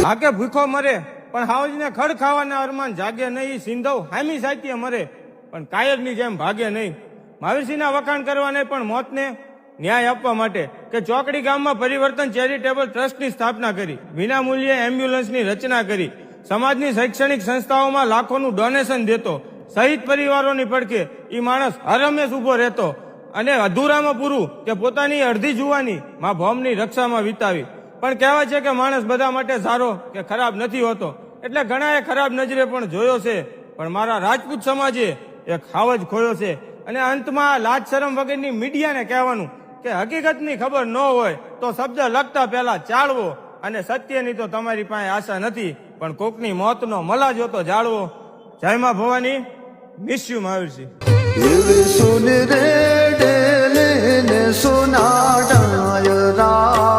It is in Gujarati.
હાકે ભૂખો મરે પણ હાવજને ખડ ખાવાના અરમાન જાગે નહીં. સિંધવ હામી સાચીએ મરે પણ કાયરની જેમ ભાગે નહીં. મહાવીરસિંહના વખાણ કરવા નહીં પણ મોતને ન્યાય આપવા માટે કે ચોકડી ગામમાં પરિવર્તન ચેરિટેબલ ટ્રસ્ટની સ્થાપના કરી, વિના મૂલ્યે એમ્બ્યુલન્સની રચના કરી, સમાજની શૈક્ષણિક સંસ્થાઓમાં લાખોનું ડોનેશન દેતો, શહીદ પરિવારોની પડખે એ માણસ હરમેશ ઉભો રહેતો અને અધૂરામાં પૂરું કે પોતાની અડધી જુવાની માં ભોમની રક્ષામાં વિતાવી. પણ કહેવાય છે કે માણસ બધા માટે સારો કે ખરાબ નથી હોતો, એટલે ઘણાએ ખરાબ નજરે પણ જોયો છે, પણ મારા રાજપૂત સમાજે એક હાવજ ખોયો છે. અને અંતમાં લાજ શરમ વગરની મીડિયાને કહેવાનું કે હકીકતની ખબર ન હોય તો શબ્દ લખતા પહેલા ચાળવો, અને સત્યની તો તમારી પાસે આશા નથી, પણ કોકની મોતનો મલાજો તો જાળવો. જય માં ભવાની. Miss you Mahavirsinh. સુન રે ડેલે ને સોના ડાયરા